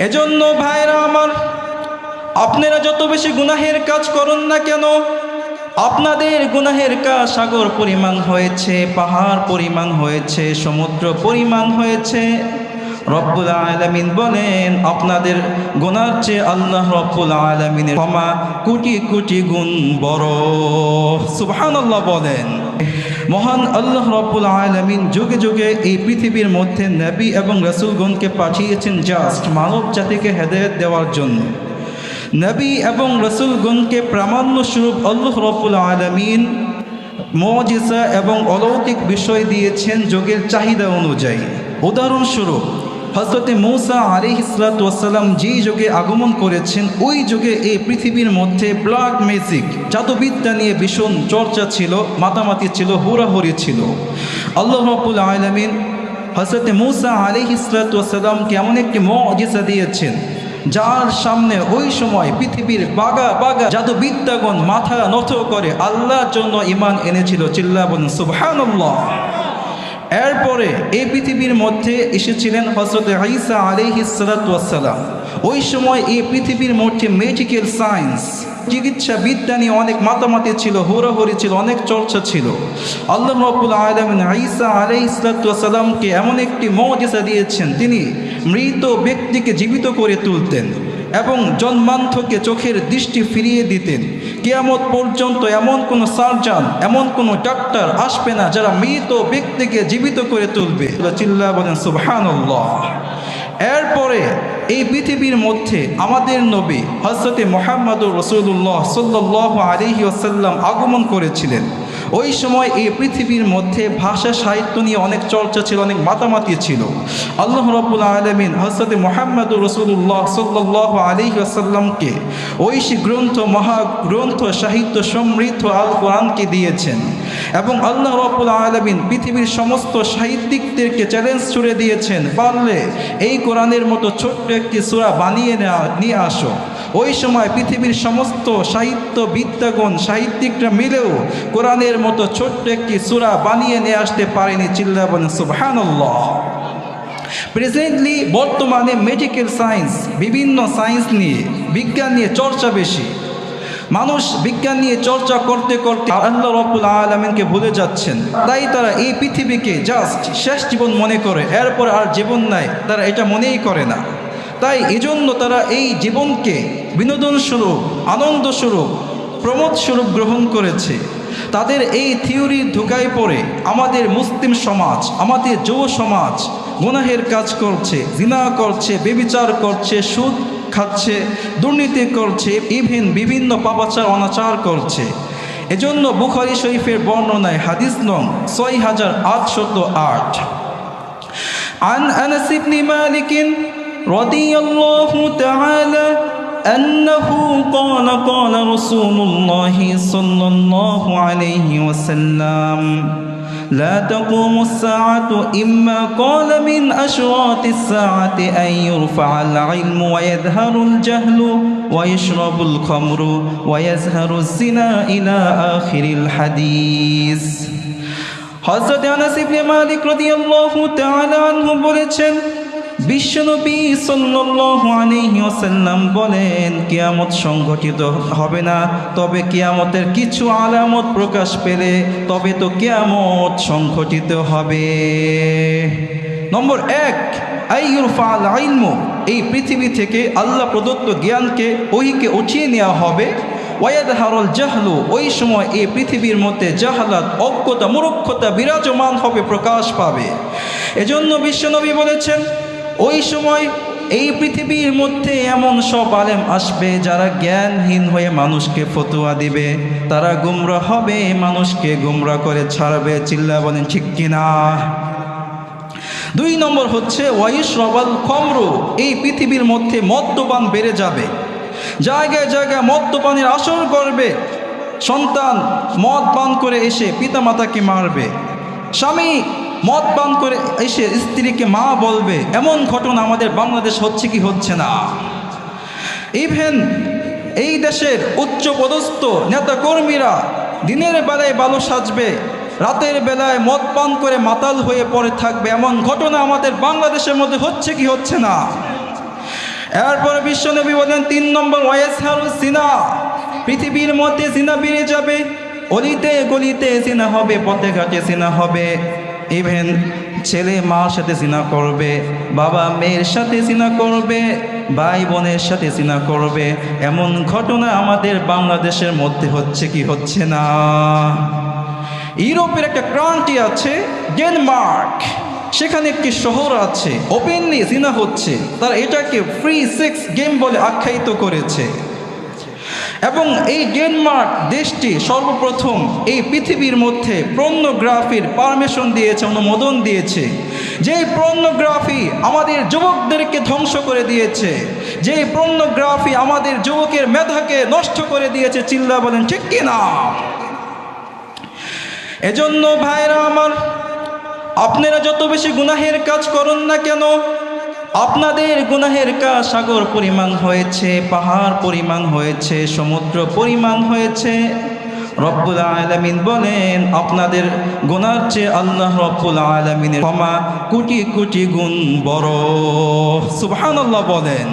এজন্য ভাইরা আমার, আপনারা যত বেশি গুনাহের কাজ করুন না কেন, আপনাদের গুনাহের কাজ সাগর পরিমাণ হয়েছে, পাহাড় পরিমাণ হয়েছে, সমুদ্র পরিমাণ হয়েছে। রব্বুল আলামিন বলেন, আপনাদের গুনার চেয়ে আল্লাহ রব্বুল আলামিনের ক্ষমা কোটি কোটি গুণ বড়। সুবহানাল্লাহ বলেন। মহান আল্লাহ রব্বুল আলামিন যুগে যুগে এই পৃথিবীর মধ্যে নবী এবং রাসূলগণকে পাঠিয়েছেন জাস্ট মানব জাতিকে হেদায়েত দেওয়ার জন্য। নবী এবং রাসূলগণকে প্রামাণ্য স্বরূপ আল্লাহ রব্বুল আলামিন মুজিজা এবং অলৌকিক বিষয় দিয়েছেন যুগের চাহিদা অনুযায়ী। উদাহরণস্বরূপ হযরত মূসা আলাইহিস সালাতু ওয়াস সালাম যেই যুগে আগমন করেছেন, ওই যুগে এই পৃথিবীর মধ্যে ব্ল্যাক ম্যাজিক, জাদুবিদ্যা নিয়ে ভীষণ চর্চা ছিল, মাতামাতি ছিল, হুড়াহুড়ি ছিল। আল্লাহ রাব্বুল আলামিন হযরত মূসা আলাইহিস সালাতু ওয়াস সালামকে এমন একটি মুজিজা দিয়েছেন, যার সামনে ওই সময় পৃথিবীর বাগা বাগা জাদুবিদ্যাগণ মাথা নত করে আল্লাহর জন্য ঈমান এনেছিল। চিল্লা বলুন সুবহানাল্লাহ। এরপরে এই পৃথিবীর মধ্যে এসেছিলেন হযরত ঈসা আলাইহিস সালাতু ওয়াস সালাম। ওই সময় এই পৃথিবীর মধ্যে মেডিকেল সায়েন্স, চিকিৎসা বিদ্যা নিয়ে অনেক মাতামাতি ছিল, হুড়োহুড়ি ছিল, অনেক চর্চা ছিল। আল্লাহ রাব্বুল আলামিন ঈসা আলাইহিস সালাতু ওয়াস সালামকে এমন একটি মুজিজা দিয়েছেন, তিনি মৃত ব্যক্তিকে জীবিত করে তুলতেন এবং জন্মান্ধকে চোখের দৃষ্টি ফিরিয়ে দিতেন। কিয়ামত পর্যন্ত এমন কোনো সার্জন, এমন কোনো ডাক্তার আসবে না যারা মৃত ব্যক্তিকে জীবিত করে তুলবে। চিল্লা বলেন সুবহানাল্লাহ। এরপরে এই পৃথিবীর মধ্যে আমাদের নবী হযরত মুহাম্মদুর রাসূলুল্লাহ সাল্লাল্লাহু আলাইহি ওয়াসাল্লাম আগমন করেছিলেন। ওই সময় এই পৃথিবীর মধ্যে ভাষা সাহিত্য নিয়ে অনেক চর্চা ছিল, অনেক মাতামাতি ছিল। আল্লাহ রাব্বুল আলামিন হযরত মুহাম্মদুর রাসূলুল্লাহ সাল্লাল্লাহু আলাইহি ওয়াসাল্লামকে ঐশী গ্রন্থ, মহাগ্রন্থ, সাহিত্য সমৃদ্ধ আল কোরআনকে দিয়েছেন এবং আল্লাহ রাব্বুল আলামিন পৃথিবীর সমস্ত সাহিত্যিকদেরকে চ্যালেঞ্জ ছুড়ে দিয়েছেন, পারলে এই কোরআনের মতো ছোট্ট একটি সূরা বানিয়ে নিয়ে আসো। ওই সময় পৃথিবীর সমস্ত সাহিত্যবিদ্যাগণ, সাহিত্যিকরা মিলেও কোরআনের মতো ছোট্ট একটি সূরা বানিয়ে নিয়ে আসতে পারেনি। চিল্লা বলেন সুবহানাল্লাহ। প্রেজেন্টলি বর্তমানে মেডিকেল সায়েন্স, বিভিন্ন সায়েন্স নিয়ে, বিজ্ঞান নিয়ে চর্চা বেশি। মানুষ বিজ্ঞান নিয়ে চর্চা করতে করতে আল্লাহ রাব্বুল আলামিনকে ভুলে যাচ্ছেন। তাই তারা এই পৃথিবীকে জাস্ট শেষ জীবন মনে করে, এরপর আর জীবন নাই, তারা এটা মনেই করে না। তাই এজন্য তারা এই জীবনকে বিনোদন স্বরূপ, আনন্দ স্বরূপ, প্রমোদ স্বরূপ গ্রহণ করেছে। তাদের এই থিওরির ধোঁকায় পড়ে আমাদের মুসলিম সমাজ, আমাদের যুব সমাজ গুনাহের কাজ করছে, জিনা করছে, ব্যভিচার করছে, সুদ খাচ্ছে, দুর্নীতি করছে, ইভেন বিভিন্ন পাপাচার অনাচার করছে। এজন্য বুখারী শরীফের বর্ণনায় হাদিস নং 6808 عن أنس بن مالك رضي الله تعالى أنه قال قال رسول الله صلى الله عليه وسلم لا تقوم الساعة إما قال من أشراط الساعة أن يرفع العلم ويظهر الجهل ويشرب الخمر ويزهر الزنا إلى آخر الحديث। হযরত আনাস ইবনে মালিক রাদিয়াল্লাহু তাআলা আনহু বলেছেন, বিশ্বনবী সাল্লাল্লাহু আলাইহি ওয়াসাল্লাম বলেন, কিয়ামত সংঘটিত হবে না, তবে কিয়ামতের কিছু আলামত প্রকাশ পেলে তবে তো কিয়ামত সংঘটিত হবে। নম্বর 1, আইয়ুরফাল ইলমু, এই পৃথিবী থেকে আল্লাহ প্রদত্ত জ্ঞানকে, ওহীকে উঠিয়ে নেওয়া হবে। ওয়ায়াদহারুল জাহলু, ওই সময় এই পৃথিবীর মধ্যে জাহালাত, অজ্ঞতা, মূর্খতা বিরাজমান হবে, প্রকাশ পাবে। এজন্য বিশ্বনবী বলেছেন, ওই সময় এই পৃথিবীর মধ্যে এমন সব আলেম আসবে যারা জ্ঞানহীন হয়ে মানুষকে ফতোয়া দিবে, তারা গুমরাহ হবে, মানুষকে গুমরাহ করে ছাড়বে। চিল্লা বলেন ঠিক কিনা? 2 নম্বর হচ্ছে ওয়াইশরাবাল খমরু, এই পৃথিবীর মধ্যে মদ্যপান বেড়ে যাবে। জায়গায় জায়গায় মদ্যপানের আসর করবে। সন্তান মদ পান করে এসে পিতামাতাকে মারবে, স্বামী মদ পান করে এসে স্ত্রীকে মা বলবে। এমন ঘটনা আমাদের বাংলাদেশ হচ্ছে কি হচ্ছে না? ইভেন এই দেশের উচ্চপদস্থ নেতাকর্মীরা দিনের বেলায় ভালো সাজবে, রাতের বেলায় মদ পান করে মাতাল হয়ে পড়ে থাকবে। এমন ঘটনা আমাদের বাংলাদেশের মধ্যে হচ্ছে কি হচ্ছে না? এরপরে বিশ্বনবী বলেন 3 নম্বর ওয়াইসহারুস জিনা, পৃথিবীর মধ্যে জিনা বেড়ে যাবে, অলিতে গলিতে জিনা হবে, পথে ঘাটে জিনা হবে, ইভেন ছেলে মার সাথে জিনা করবে, বাবা মেয়ের সাথে জিনা করবে, ভাই বোনের সাথে জিনা করবে। এমন ঘটনা আমাদের বাংলাদেশের মধ্যে হচ্ছে কি হচ্ছে না? ইউরোপের একটা কান্ট্রি আছে ডেনমার্ক, সেখানে একটি শহর আছে, ওপেনলি জিনা হচ্ছে, তারা এটাকে ফ্রি সেক্স গেম বলে আখ্যায়িত করেছে। এবং এই ডেনমার্ক দেশটি সর্বপ্রথম এই পৃথিবীর মধ্যে পর্নোগ্রাফির পারমিশন দিয়েছে, অনুমোদন দিয়েছে। যেই পর্নোগ্রাফি আমাদের যুবকদেরকে ধ্বংস করে দিয়েছে, যেই পর্নোগ্রাফি আমাদের যুবকের মেধাকে নষ্ট করে দিয়েছে, চিল্লা বলেন ঠিক কিনা? এজন্য ভাইরা আমার, আপনারা যত বেশি গুনাহের কাজ করুন না কেন, আপনাদের গুনাহের কাজ সাগর পরিমাণ হয়েছে, পাহাড় পরিমাণ হয়েছে, সমুদ্র পরিমাণ হয়েছে। রব্বুল আলামিন বলেন আপনাদের গুনার চেয়ে আল্লাহ রব্বুল আলামিনের ক্ষমা কোটি কোটি গুণ বড়। সুবহানাল্লাহ বলেন।